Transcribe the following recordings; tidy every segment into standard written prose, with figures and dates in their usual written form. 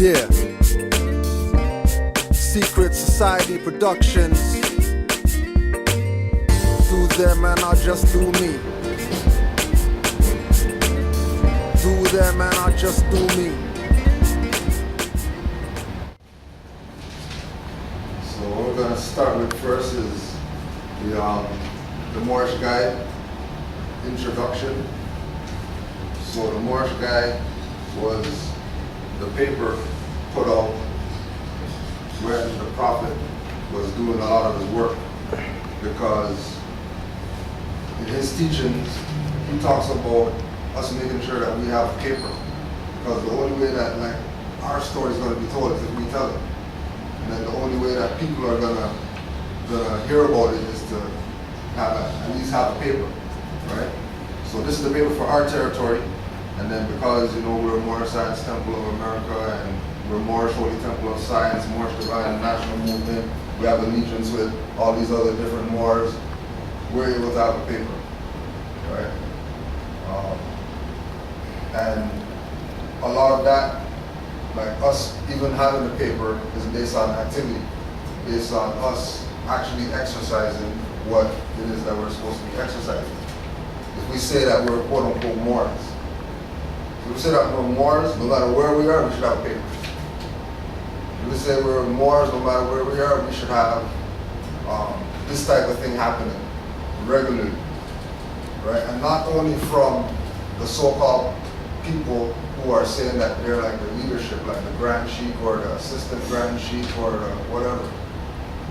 Yeah. Secret Society Productions. Do them and I'll just do me. Do them and I'll just do me. So what we're gonna start with first is the Moorish Guide introduction. So the Moorish Guide was the paper put out when the Prophet was doing a lot of his work, because in his teachings he talks about us making sure that we have paper, because the only way that our story is going to be told is if we tell it, and then the only way that people are gonna hear about it is to have at least have a paper, right? So this is the paper for our territory, and then because we're Moorish Science Temple of America and we're Moorish Holy Temple of Science, Moorish Divine National Movement, we have allegiance with all these other different Moors, we're able to have a paper, right? And a lot of that, like us even having the paper, is based on activity, based on us actually exercising what it is that we're supposed to be exercising. If we say that we're quote unquote Moors, if we say that we're Moors, no matter where we are, we should have a paper. If we say we're Moors, no matter where we are, we should have this type of thing happening regularly, right? And not only from the so-called people who are saying that they're like the leadership, like the Grand Sheik or the Assistant Grand Sheik or the whatever.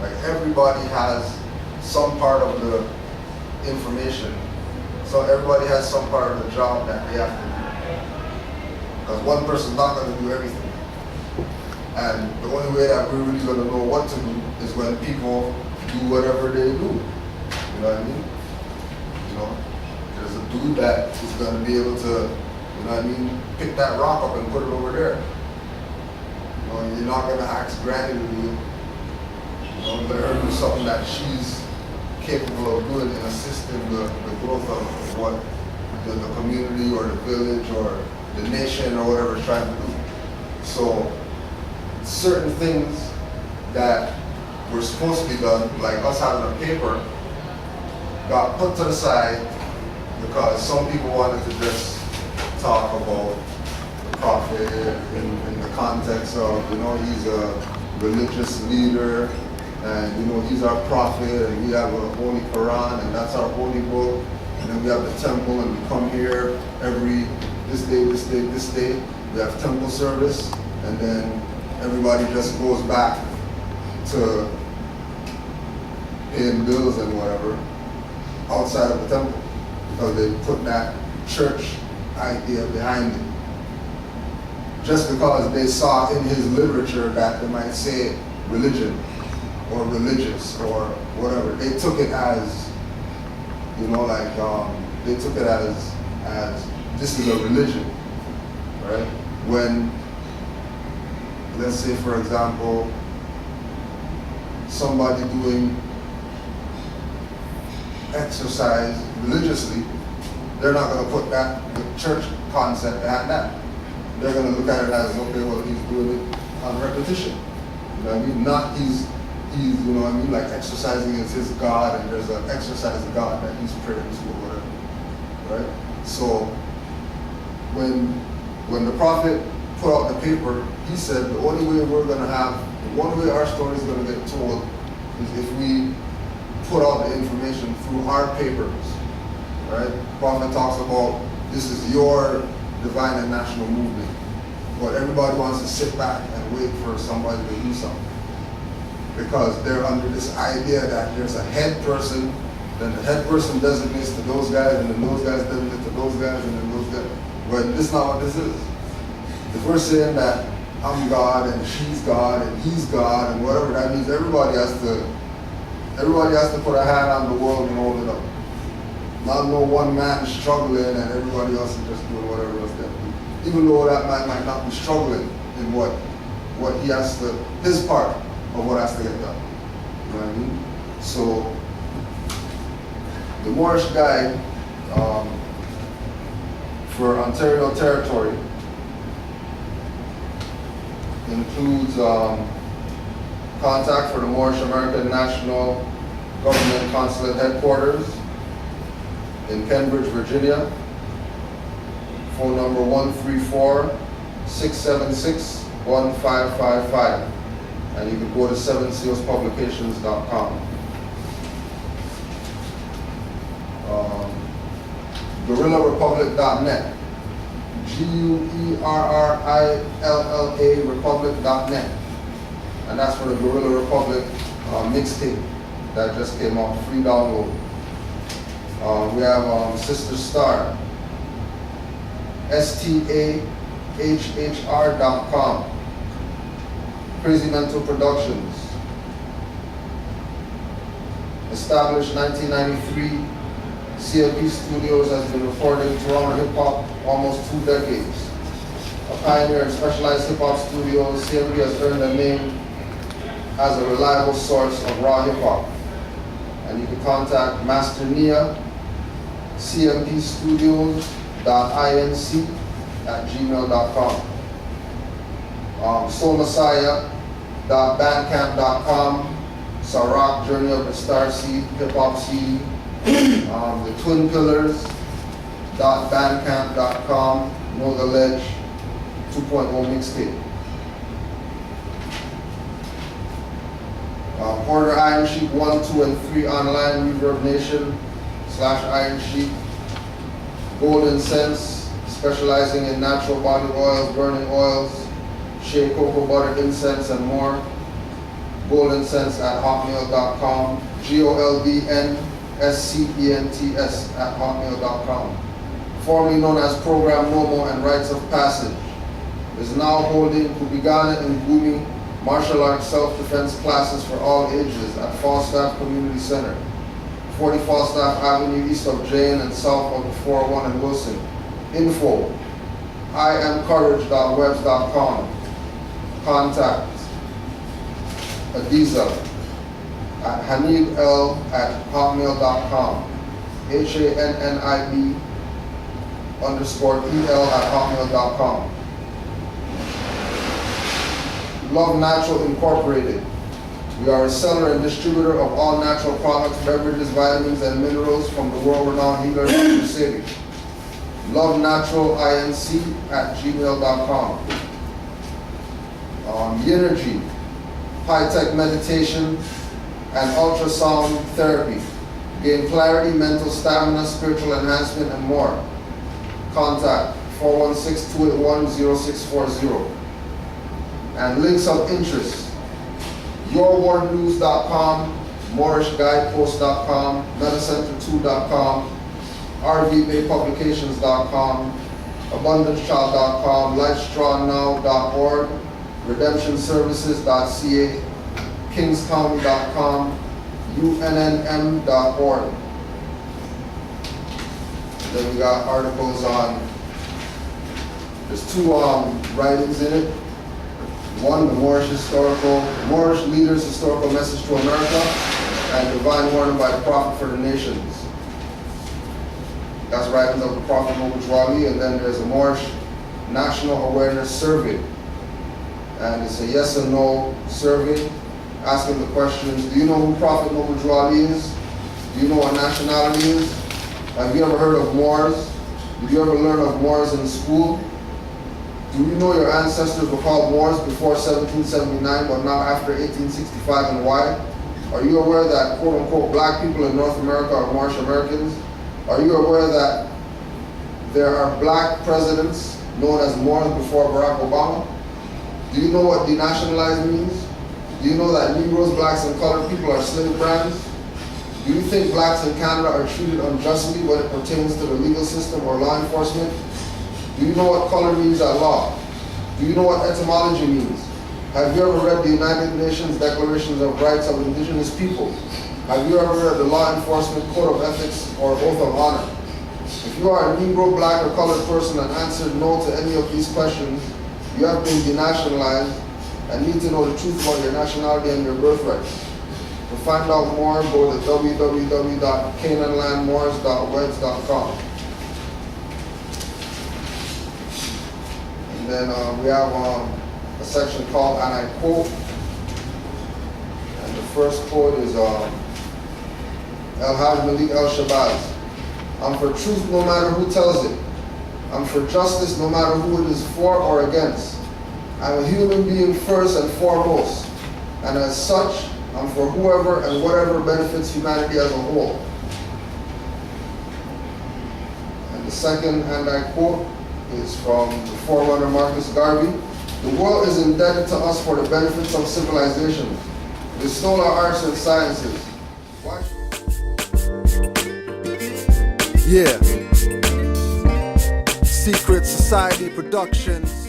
Like everybody has some part of the information. So everybody has some part of the job that they have to do. Because one person's not going to do everything. And the only way that we're really going to know what to do is when people do whatever they do. You know what I mean? There's a dude that is going to be able to, pick that rock up and put it over there. You're not going to ask Granny to do it. Let her do something that she's capable of doing and assisting the growth of what the community or the village or the nation or whatever is trying to do. So certain things that were supposed to be done, like us having a paper, got put to the side because some people wanted to just talk about the Prophet in the context of, he's a religious leader, and he's our prophet, and we have a holy Quran, and that's our holy book, and then we have the temple, and we come here every this day, we have temple service, and then everybody just goes back to paying bills and whatever outside of the temple, because they put that church idea behind it. Just because they saw in his literature that they might say religion or religious or whatever, they took it as, they took it as this is a religion, right? When, let's say for example, somebody doing exercise religiously, they're not going to put the church concept behind that. They're going to look at it as, okay, well, he's doing it on repetition. You know what I mean? Not he's like exercising is his God, and there's an exercise God that he's praying to or whatever, right? So when the Prophet put out the paper, he said the only way one way our story is going to get told is if we put out the information through our papers, right? Prophet talks about this is your divine and national movement, but everybody wants to sit back and wait for somebody to do something, because they're under this idea that there's a head person, then the head person designates to those guys, and then those guys designate to those guys, and then those guys. But this is not what this is. If we're saying that I'm God and she's God and he's God and whatever, that means everybody has to put a hand on the world and hold it up. Not no one man struggling and everybody else is just doing whatever else they do. Even though that man might not be struggling in what he has to, his part of what has to get done. You know what I mean? So the Moorish Guide for Ontario Territory includes contact for the Moorish American National Government Consulate Headquarters in Cambridge, Virginia. Phone number 134-676-1555. And you can go to sevensealspublications.com. GuerrillaRepublic.net. GUERRILLA Republic.net. And that's for the Guerrilla Republic mixtape that just came out, free download. We have Sister Star, STAHHR.com. Crazy Mental Productions. Established 1993, CLP Studios has been recording Toronto hip hop almost 2 decades. A pioneer in specialized hip hop studios, CLP has earned a name as a reliable source of raw hip hop. And you can contact Master Nia, cmpstudios.inc@gmail.com. soulmessiah.bandcamp.com, Sarak, Journey of the Star Seed, Hip Hop CD, the Twin Pillars.bandcamp.com, Know the Ledge 2.0 mixtape. Porter Iron Sheik 1, 2, and 3 online, Reverb Nation /Iron Sheik. Gold Incense, specializing in natural body oils, burning oils, shea cocoa butter incense, and more. Gold Incense at hotmail.com. GOLDNSCENTS@hotmail.com. Formerly known as Program Momo and Rites of Passage, is now holding Kupigana and Gumi martial arts self-defense classes for all ages at Falstaff Community Center, 40 Falstaff Avenue, east of Jane and south of the 401 in Wilson. Info, iamcourage.webs.com. Contact Adiza at hanib@hotmail.com. HANNIB_EL@hotmail.com. Love Natural Incorporated. We are a seller and distributor of all natural products, beverages, vitamins, and minerals from the world-renowned healer, Dr. Sebi. LoveNaturalInc@gmail.com. Yinergy, high-tech meditation, and ultrasound therapy. Gain clarity, mental stamina, spiritual enhancement, and more. Contact 416-281-0640. And links of interest, yourwordnews.com, moorishguidepost.com, metacenter2.com, rvbaypublications.com, abundancechild.com, lifestrongnow.org, redemptionservices.ca, kingscounty.com, unnm.org. Then we got articles on, there's 2 writings in it. One, the Moorish Leaders' Historical Message to America, and Divine Warning by the Prophet for the Nations. That's writings of the Prophet Mobujwali. And then there's a Moorish National Awareness Survey. And it's a yes or no survey asking the questions, do you know who Prophet Mobujwali is? Do you know what nationality is? Have you ever heard of Moors? Did you ever learn of Moors in school? Do you know your ancestors were called Moors before 1779 but not after 1865, and why? Are you aware that quote-unquote black people in North America are Moorish Americans? Are you aware that there are black presidents known as Moors before Barack Obama? Do you know what denationalized means? Do you know that Negroes, blacks, and colored people are slave brands? Do you think blacks in Canada are treated unjustly when it pertains to the legal system or law enforcement? Do you know what color means at law? Do you know what etymology means? Have you ever read the United Nations Declarations of Rights of Indigenous Peoples? Have you ever read the Law Enforcement Code of Ethics or Oath of Honor? If you are a Negro, black, or colored person and answered no to any of these questions, you have been denationalized and need to know the truth about your nationality and your birthright. To find out more, go to www.canaanlandmoors.webs.com. And then we have a section called, and I quote, and the first quote is El-Haj Malik El-Shabazz. I'm for truth no matter who tells it. I'm for justice no matter who it is for or against. I'm a human being first and foremost, and as such, I'm for whoever and whatever benefits humanity as a whole. And the second, and I quote, is from the forerunner Marcus Garvey. The world is indebted to us for the benefits of civilization. They stole our arts and sciences. Why should... Yeah. Secret Society Productions.